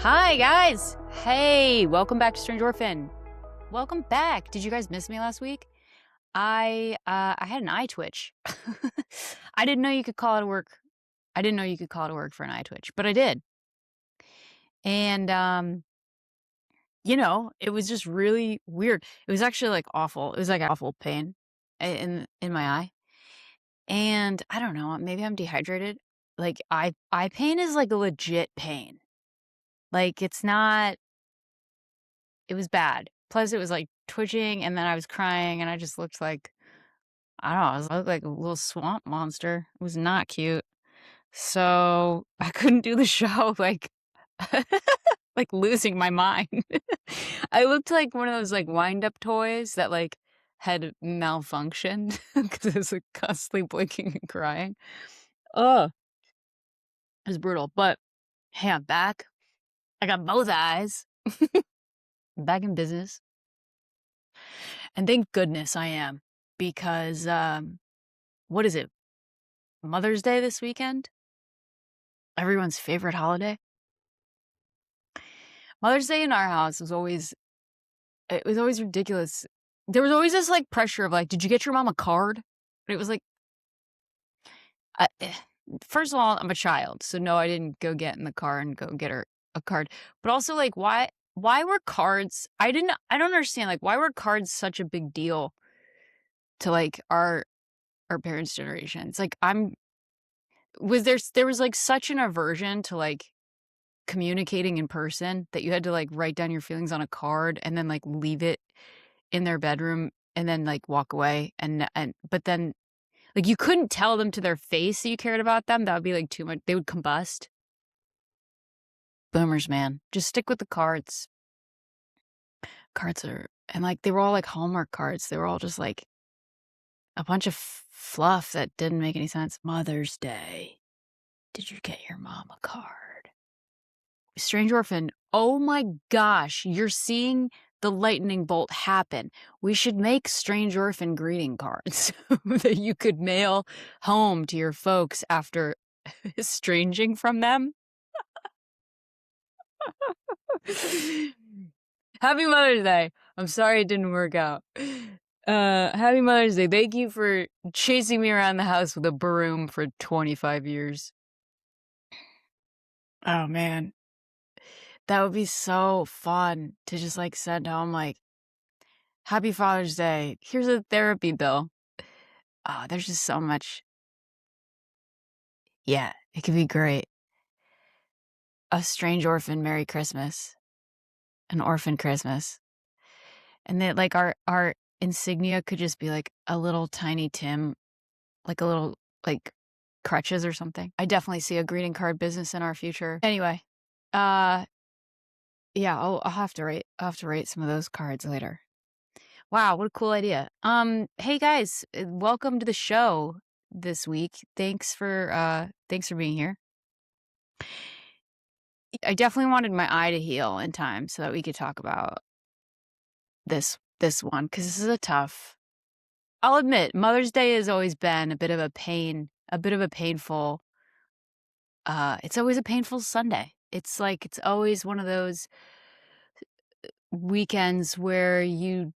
Hi, guys. Hey, welcome back to Strange Orphan. Welcome back. Did you guys miss me last week? I had an eye twitch. I didn't know you could call it work. I didn't know you could call it work for an eye twitch, but I did. And it was just really weird. It was actually like awful. It was like awful pain in my eye. And I don't know, maybe I'm dehydrated. Like eye pain is like a legit pain. Like it was bad. Plus it was like twitching and then I was crying and I just looked like, I don't know, I looked like a little swamp monster. It was not cute. So I couldn't do the show like like losing my mind. I looked like one of those like wind up toys that like had malfunctioned because I was like constantly blinking and crying. Oh, it was brutal. But hey, I'm back. I got both eyes. Back in business. And thank goodness I am. Because what is it? Mother's Day this weekend? Everyone's favorite holiday. Mother's Day in our house was always ridiculous. There was always this like pressure of like, did you get your mom a card? And it was like, first of all, I'm a child, so no, I didn't go get in the car and go get her a card. But also like, why were cards? I don't understand. Like, why were cards such a big deal to like our parents' generation? It's like there was like such an aversion to like communicating in person that you had to like write down your feelings on a card and then like leave it in their bedroom and then like walk away but then like you couldn't tell them to their face that you cared about them. That would be like too much. They would combust. Boomers, man. Just stick with the cards. And like they were all like Hallmark cards. They were all just like a bunch of fluff that didn't make any sense. Mother's Day. Did you get your mom a card? Strange Orphan, oh my gosh, you're seeing the lightning bolt happen. We should make Strange Orphan greeting cards that you could mail home to your folks after estranging from them. Happy Mother's Day. I'm sorry it didn't work out. Happy Mother's Day. Thank you for chasing me around the house with a broom for 25 years. Oh, man. That would be so fun to just like send home like, Happy Father's Day. Here's a therapy bill. Oh, there's just so much. Yeah, it could be great. A strange orphan Merry Christmas. An orphan Christmas. And then like our insignia could just be like a little tiny Tim, like a little like crutches or something. I definitely see a greeting card business in our future. Anyway, yeah, I'll have to rate some of those cards later. Wow, what a cool idea. Hey guys, welcome to the show this week. Thanks for being here. I definitely wanted my eye to heal in time so that we could talk about this one because this is a tough. I'll admit, Mother's Day has always been a bit of a painful. It's always a painful Sunday. It's like it's always one of those weekends where you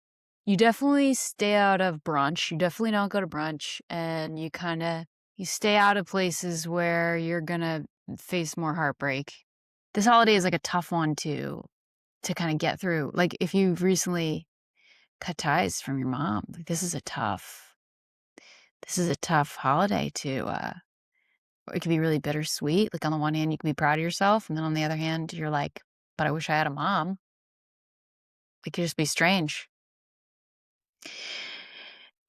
definitely stay out of brunch. You definitely don't go to brunch, and you stay out of places where you're gonna face more heartbreak. This holiday is like a tough one to kind of get through. Like if you've recently cut ties from your mom, like this is a tough holiday to it can be really bittersweet. Like on the one hand, you can be proud of yourself, and then on the other hand, you're like, but I wish I had a mom. It could just be strange.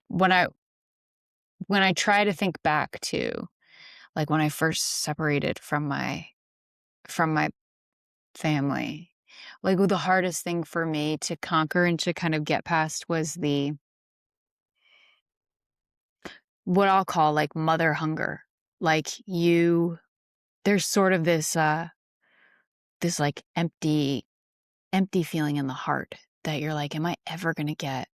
When I try to think back to like when I first separated from my family, like the hardest thing for me to conquer and to kind of get past was what I'll call like mother hunger. Like there's sort of this like empty feeling in the heart that you're like, am I ever going to get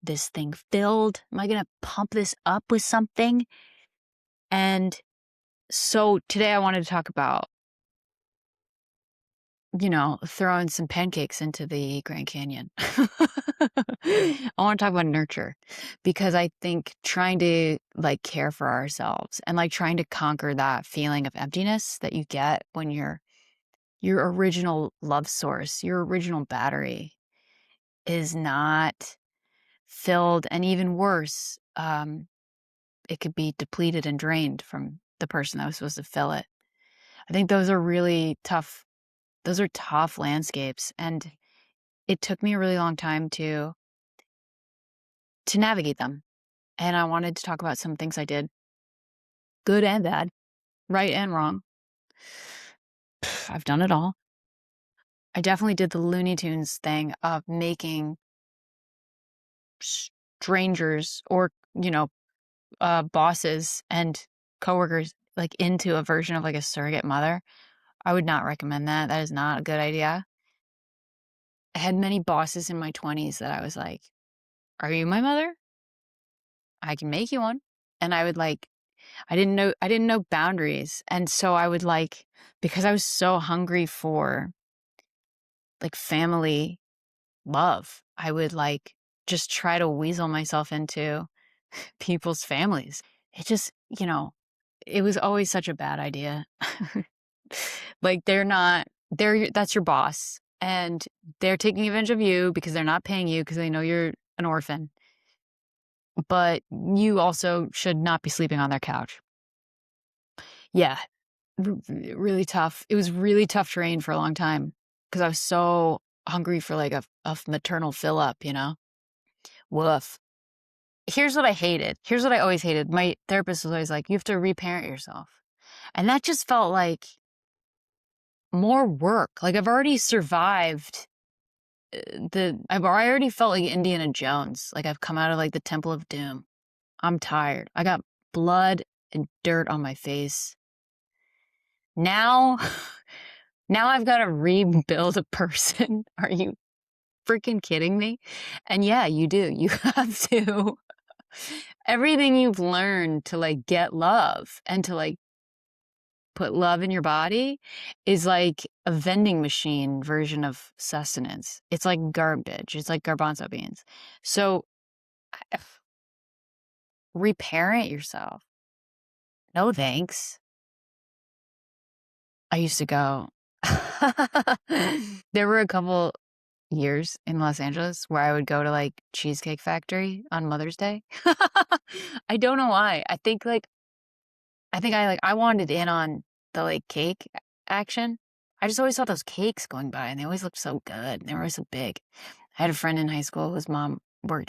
this thing filled? Am I going to pump this up with something? And so today I wanted to talk about throwing some pancakes into the Grand Canyon. I want to talk about nurture because I think trying to like care for ourselves and like trying to conquer that feeling of emptiness that you get when your original love source, your original battery is not filled, and even worse, it could be depleted and drained from the person that was supposed to fill it. I think those are really tough. Those are tough landscapes, and it took me a really long time to navigate them. And I wanted to talk about some things I did, good and bad, right and wrong. I've done it all. I definitely did the Looney Tunes thing of making strangers or, bosses and coworkers like into a version of like a surrogate mother. I would not recommend that. That is not a good idea. I had many bosses in my 20s that I was like, "Are you my mother? I can make you one." And I would like I didn't know boundaries. And so I would like, because I was so hungry for like family love, I would like just try to weasel myself into people's families. It just, it was always such a bad idea. Like that's your boss and they're taking advantage of you because they're not paying you because they know you're an orphan. But you also should not be sleeping on their couch. Yeah, really tough. It was really tough terrain for a long time because I was so hungry for like a maternal fill up, Woof. Here's what I hated. Here's what I always hated. My therapist was always like, you have to reparent yourself. And that just felt like more work. Like I've already survived I already felt like Indiana Jones. Like I've come out of like the Temple of Doom. I'm tired. I got blood and dirt on my face. Now, now I've got to rebuild a person. Are you freaking kidding me? And yeah, you do. You have to. Everything you've learned to like get love and to like put love in your body is like a vending machine version of sustenance. It's like garbage. It's like garbanzo beans. So reparent yourself. No thanks. I used to go. There were a couple years in Los Angeles where I would go to like Cheesecake Factory on Mother's Day. I don't know why. I wanted in on the like cake action. I just always saw those cakes going by and they always looked so good. They were always so big. I had a friend in high school whose mom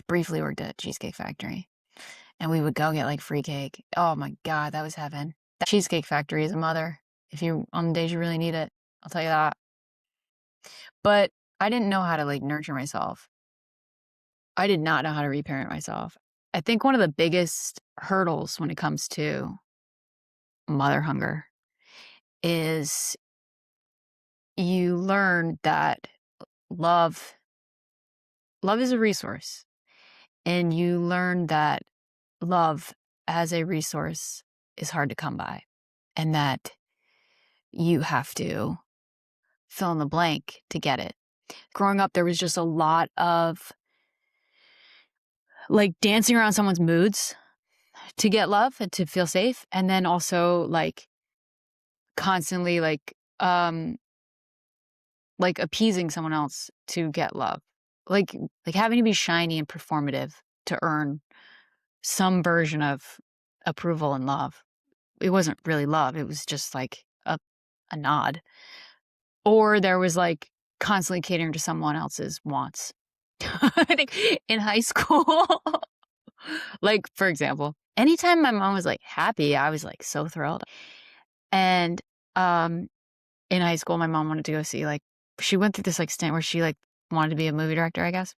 briefly worked at Cheesecake Factory, and we would go get like free cake. Oh my God, that was heaven. That Cheesecake Factory is a mother. If you on the days you really need it, I'll tell you that. But I didn't know how to like nurture myself. I did not know how to reparent myself. I think one of the biggest hurdles when it comes to mother hunger is you learn that love is a resource, and you learn that love as a resource is hard to come by, and that you have to fill in the blank to get it. Growing up, there was just a lot of like dancing around someone's moods to get love and to feel safe, and then also like constantly like appeasing someone else to get love. Like having to be shiny and performative to earn some version of approval and love. It wasn't really love. It was just like a nod. Or there was like constantly catering to someone else's wants. I think in high school, like for example, anytime my mom was like happy, I was like so thrilled. And in high school, my mom wanted to go see like she went through this like stint where she like wanted to be a movie director, I guess.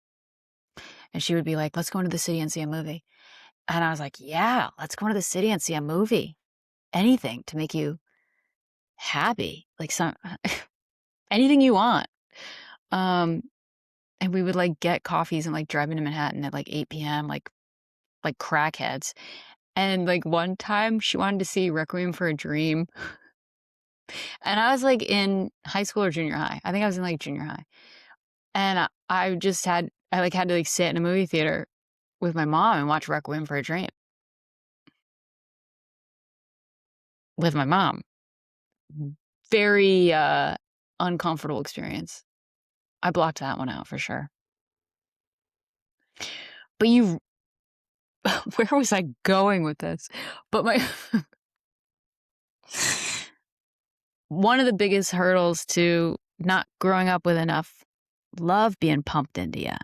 And she would be like, let's go into the city and see a movie. And I was like, yeah, let's go into the city and see a movie. Anything to make you happy. Like anything you want. And we would like get coffees and like drive into Manhattan at like 8 p.m. like crackheads. And like one time she wanted to see Requiem for a Dream. And I was, like, in high school or junior high. I think I was in, like, junior high. And had to, like, sit in a movie theater with my mom and watch Requiem for a Dream with my mom. Very, uncomfortable experience. I blocked that one out for sure. But you where was I going with this? But my one of the biggest hurdles to not growing up with enough love being pumped into you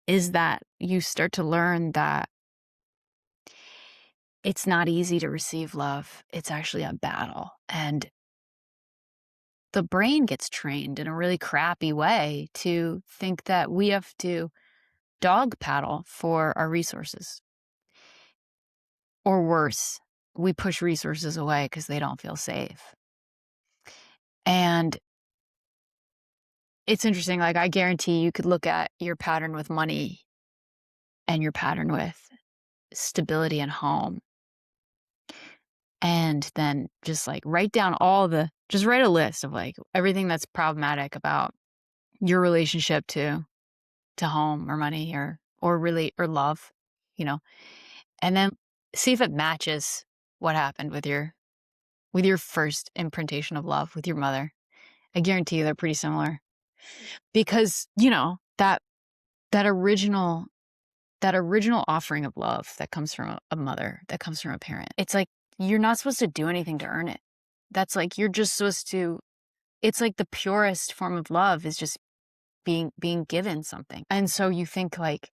is that you start to learn that it's not easy to receive love. It's actually a battle. And the brain gets trained in a really crappy way to think that we have to dog paddle for our resources. Or worse, we push resources away because they don't feel safe. And it's interesting, like, I guarantee you could look at your pattern with money and your pattern with stability and home, and then just, like, just write a list of, like, everything that's problematic about your relationship to home or money or love, you know, and then see if it matches what happened with your first imprintation of love with your mother. I guarantee you they're pretty similar because, that original that original offering of love that comes from a mother, that comes from a parent. It's like you're not supposed to do anything to earn it. That's like you're just supposed to it's like the purest form of love is just being given something. And so you think like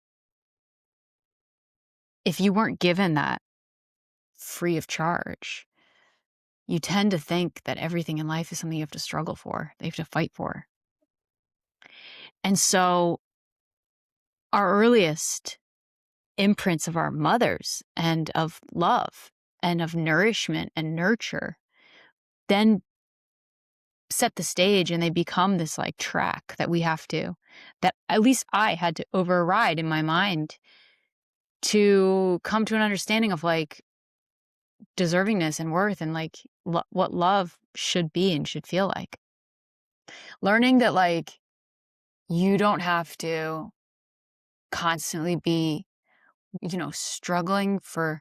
if you weren't given that free of charge, you tend to think that everything in life is something you have to struggle for, that you have to fight for. And so our earliest imprints of our mothers and of love and of nourishment and nurture then set the stage and they become this like track that at least I had to override in my mind to come to an understanding of like deservingness and worth and like what love should be and should feel like. Learning that like you don't have to constantly be, struggling for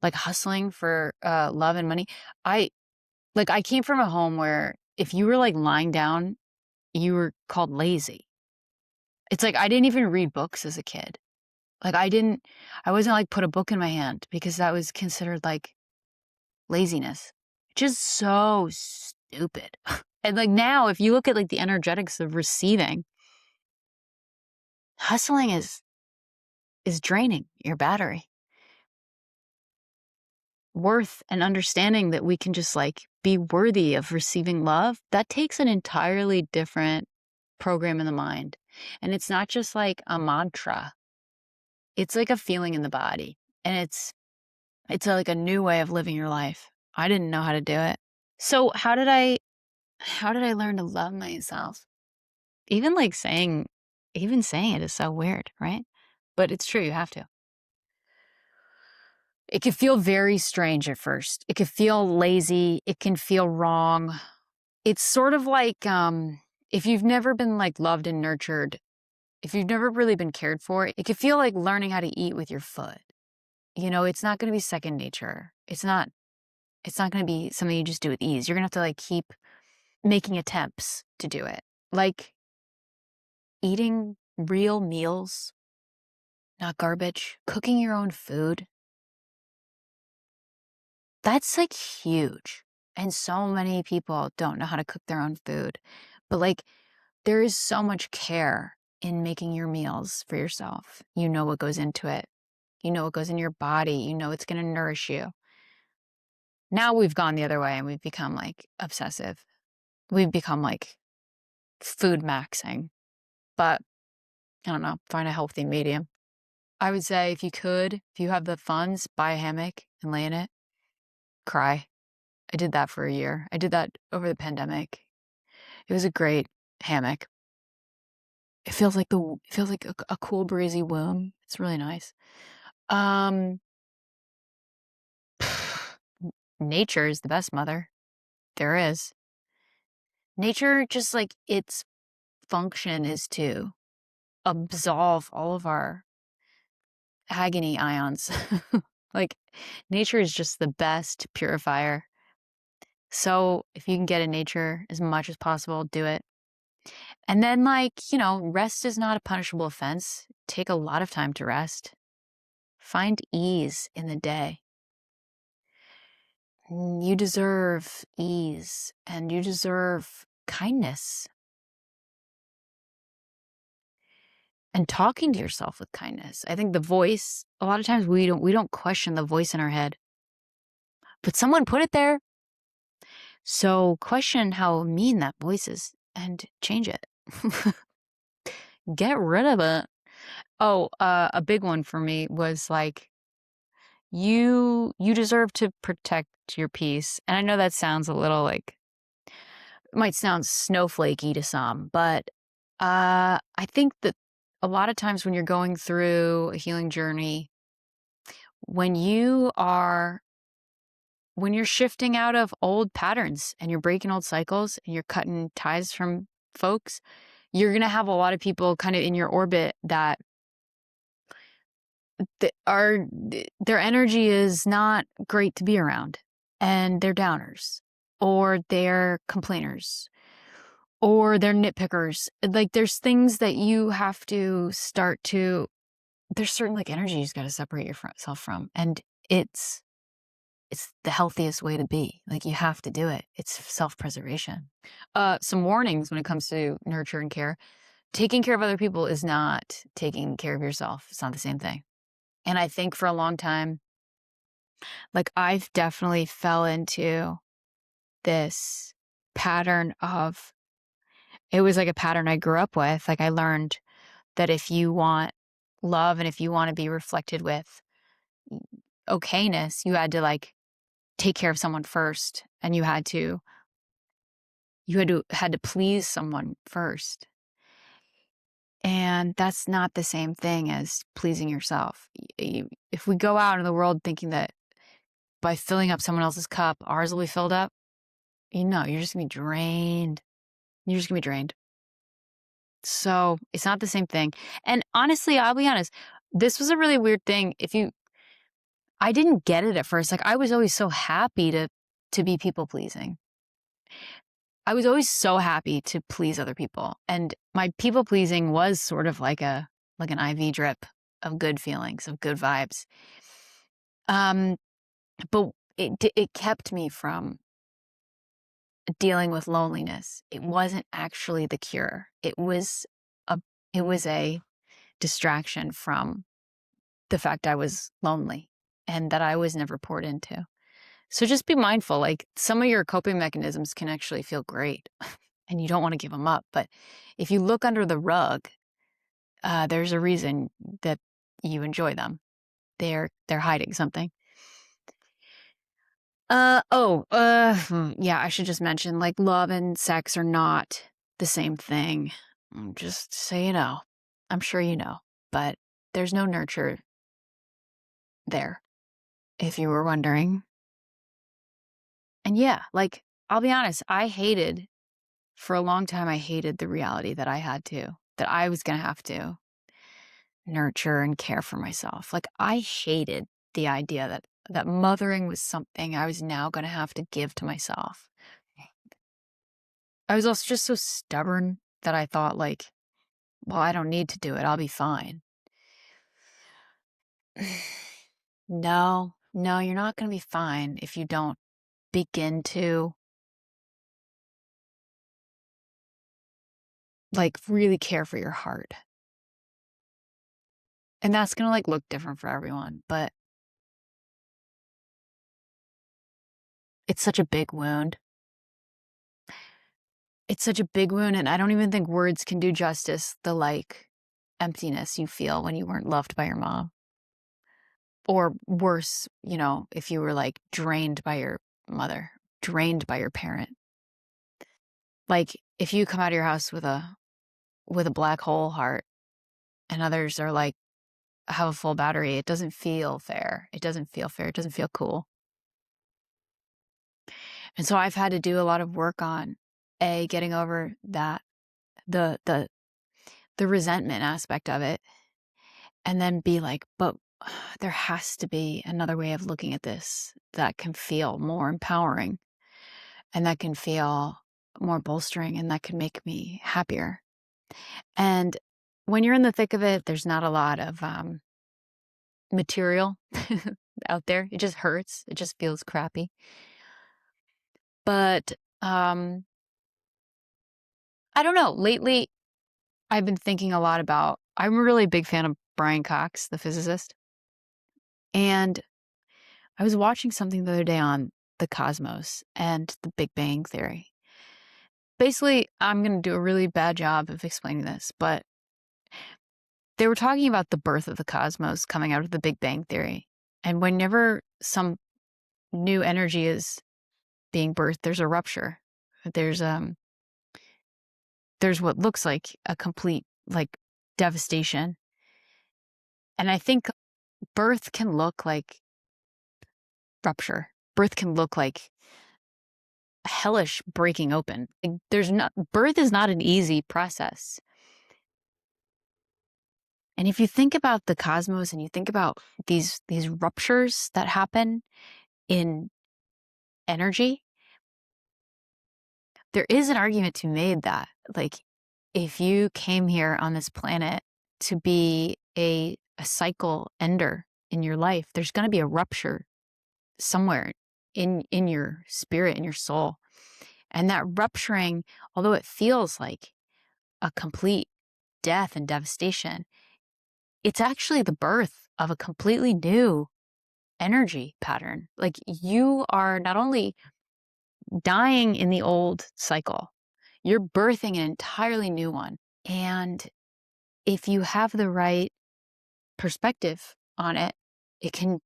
like hustling for love and money. I came from a home where if you were like lying down, you were called lazy. It's like I didn't even read books as a kid. Like I wasn't like put a book in my hand because that was considered like laziness. Just so stupid. And like now, if you look at like the energetics of receiving, hustling is draining your battery. Worth and understanding that we can just like be worthy of receiving love, that takes an entirely different program in the mind. And it's not just like a mantra. It's like a feeling in the body. And like a new way of living your life. I didn't know how to do it. So how did I learn to love myself? Even like even saying it is so weird, right? But it's true, you have to. It can feel very strange at first. It can feel lazy. It can feel wrong. It's sort of like if you've never been like loved and nurtured, if you've never really been cared for, it can feel like learning how to eat with your foot. It's not going to be second nature. It's not going to be something you just do with ease. You're going to have to like keep making attempts to do it. Like eating real meals, not garbage, cooking your own food. That's like huge. And so many people don't know how to cook their own food. But like there is so much care in making your meals for yourself. You know what goes into it. You know what goes in your body. You know it's going to nourish you. Now we've gone the other way and we've become like obsessive. We've become like food maxing. But I don't know, find a healthy medium. I would say if you have the funds, buy a hammock and lay in it. Cry. I did that for a year. I did that over the pandemic. It was a great hammock. It feels like a cool breezy womb. It's really nice. Nature is the best mother there is. Nature, just like its function is to absolve all of our agony ions. Like, nature is just the best purifier. So, if you can get in nature as much as possible, do it. And then, rest is not a punishable offense. Take a lot of time to rest. Find ease in the day. You deserve ease and you deserve kindness. And talking to yourself with kindness. I think the voice, a lot of times we don't question the voice in our head. But someone put it there. So question how mean that voice is and change it. Get rid of it. Oh, a big one for me was like you deserve to protect your peace. And I know that sounds a little like it might sound snowflakey to some, but I think that a lot of times when you're going through a healing journey, when you're shifting out of old patterns and you're breaking old cycles and you're cutting ties from folks, you're going to have a lot of people kind of in your orbit that are their energy is not great to be around, and they're downers or they're complainers or they're nitpickers. Like there's things that you have to start to there's certain like energy you've got to separate yourself from, and it's the healthiest way to be. Like you have to do it. It's self-preservation. Some warnings when it comes to nurture and care. Taking care of other people is not taking care of yourself. It's not the same thing. And I think for a long time, like I've definitely fell into this pattern of it was like a pattern I grew up with. Like I learned that if you want love and if you want to be reflected with okayness, you had to like take care of someone first, and you had to please someone first. And that's not the same thing as pleasing yourself. If we go out in the world thinking that by filling up someone else's cup, ours will be filled up, you're just gonna be drained. You're just gonna be drained. So it's not the same thing. And honestly, I'll be honest, this was a really weird thing. I didn't get it at first. Like I was always so happy to be people pleasing. I was always so happy to please other people. And my people pleasing was sort of like an IV drip of good feelings, of good vibes. But it kept me from dealing with loneliness. It wasn't actually the cure. It was a distraction from the fact I was lonely and that I was never poured into. So just be mindful, like some of your coping mechanisms can actually feel great and you don't want to give them up. But if you look under the rug, there's a reason that you enjoy them. They're hiding something. Yeah, I should just mention like love and sex are not the same thing. Just so you know. I'm sure you know, but there's no nurture there, if you were wondering. And yeah, like I'll be honest, for a long time I hated the reality that I was going to have to nurture and care for myself. Like I hated the idea that mothering was something I was now going to have to give to myself. I was also just so stubborn that I thought like, well, I don't need to do it. I'll be fine. No, you're not going to be fine if you don't begin to like really care for your heart. And that's going to like look different for everyone, but it's such a big wound. It's such a big wound, and I don't even think words can do justice the like emptiness you feel when you weren't loved by your mom. Or worse, if you were like drained by your mother, drained by your parent. Like if you come out of your house with a black hole heart and others are like have a full battery, it doesn't feel fair. It doesn't feel fair. It doesn't feel cool. And so I've had to do a lot of work on getting over that, the the the resentment aspect of it, and then be like, but there has to be another way of looking at this that can feel more empowering and that can feel more bolstering and that can make me happier. And when you're in the thick of it, there's not a lot of material out there. It just hurts. It just feels crappy. But I don't know. Lately, I've been thinking a lot about, I'm a really big fan of Brian Cox, the physicist. And I was watching something the other day on the cosmos and the Big Bang Theory. Basically, I'm going to do a really bad job of explaining this, but they were talking about the birth of the cosmos coming out of the Big Bang Theory. And whenever some new energy is being birthed, there's a rupture. There's what looks like a complete like devastation. And I think birth can look like rupture. Birth can look like hellish breaking open. Like, birth is not an easy process. And if you think about the cosmos and you think about these ruptures that happen in energy, there is an argument to be made that, like, if you came here on this planet to be a cycle ender in your life, there's going to be a rupture somewhere in your spirit, in your soul. And that rupturing, although it feels like a complete death and devastation, it's actually the birth of a completely new energy pattern. Like, you are not only dying in the old cycle, you're birthing an entirely new one. And if you have the right perspective on it, it can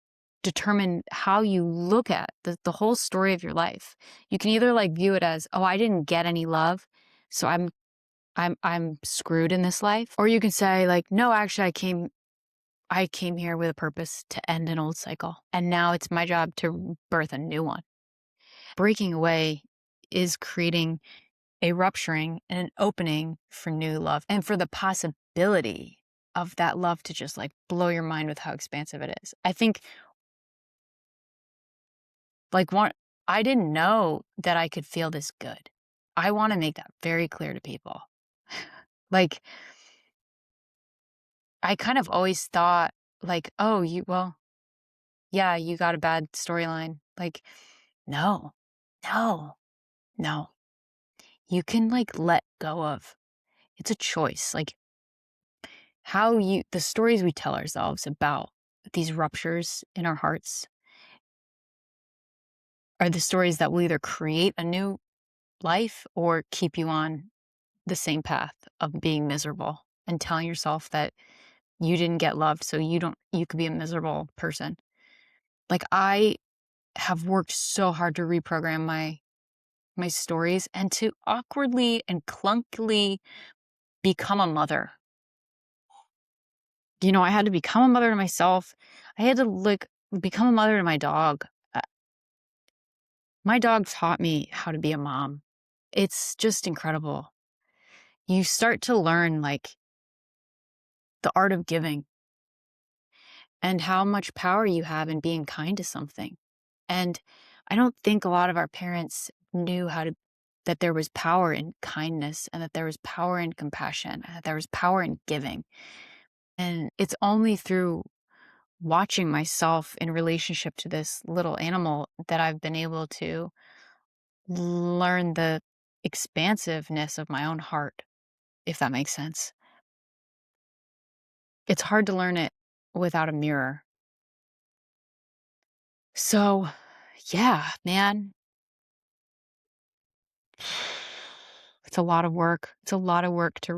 determine how you look at the whole story of your life. You can either like view it as, oh, I didn't get any love, so I'm screwed in this life. Or you can say like, no, actually I came here with a purpose to end an old cycle. And now it's my job to birth a new one. Breaking away is creating a rupturing and an opening for new love and for the possibility of that love to just like blow your mind with how expansive it is. I think like I didn't know that I could feel this good. I want to make that very clear to people. Like, I kind of always thought like, oh, yeah, you got a bad storyline. Like, no, no, no. You can like let go of. It's a choice. Like the stories we tell ourselves about these ruptures in our hearts are the stories that will either create a new life or keep you on the same path of being miserable and telling yourself that you didn't get loved, so you could be a miserable person. Like, I have worked so hard to reprogram my stories and to awkwardly and clunkily become a mother. I had to become a mother to myself. I had to like become a mother to my dog. My dog taught me how to be a mom. It's just incredible. You start to learn like the art of giving and how much power you have in being kind to something. And I don't think a lot of our parents knew that there was power in kindness and that there was power in compassion and that there was power in giving. And it's only through watching myself in relationship to this little animal that I've been able to learn the expansiveness of my own heart, if that makes sense. It's hard to learn it without a mirror. So, yeah, man, it's a lot of work. It's a lot of work to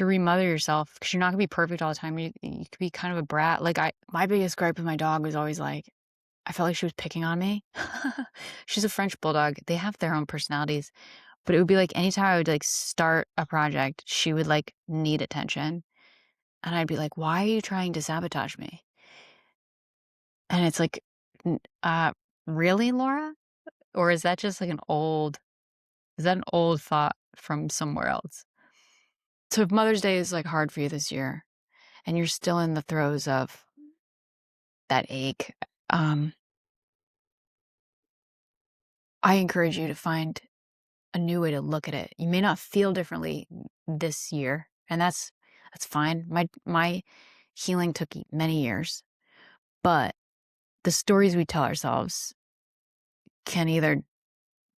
remother yourself because you're not gonna be perfect all the time. You could be kind of a brat. Like my biggest gripe with my dog was always like, I felt like she was picking on me. She's a French bulldog. They have their own personalities, but it would be like anytime I would like start a project, she would like need attention, and I'd be like, "Why are you trying to sabotage me?" And it's like, "Really, Laura? Or is that just like an old Is that an old thought from somewhere else? So if Mother's Day is, like, hard for you this year and you're still in the throes of that ache, um, I encourage you to find a new way to look at it. You may not feel differently this year, and that's fine. My healing took many years, but the stories we tell ourselves can either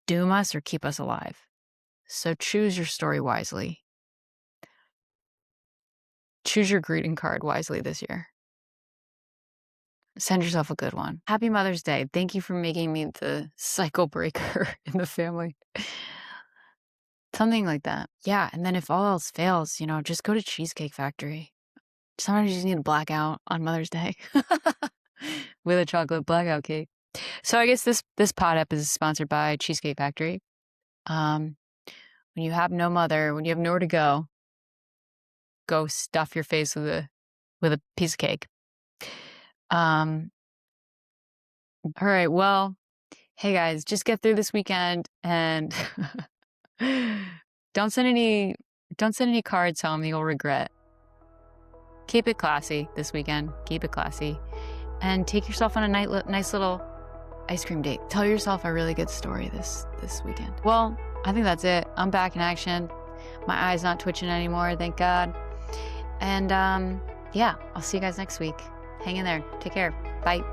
doom us or keep us alive. So choose your story wisely. Choose your greeting card wisely this year. Send yourself a good one. Happy Mother's Day. Thank you for making me the cycle breaker in the family. Something like that. Yeah, and then if all else fails, just go to Cheesecake Factory. Sometimes you just need a blackout on Mother's Day with a chocolate blackout cake. So I guess this pod ep is sponsored by Cheesecake Factory. When you have no mother, when you have nowhere to go stuff your face with a piece of cake. All right, well, hey guys, just get through this weekend and don't send any cards home you'll regret. Keep it classy this weekend. Keep it classy. And take yourself on a nice little ice cream date. Tell yourself a really good story this weekend. Well, I think that's it. I'm back in action. My eye's not twitching anymore, thank God. And yeah, I'll see you guys next week. Hang in there. Take care. Bye.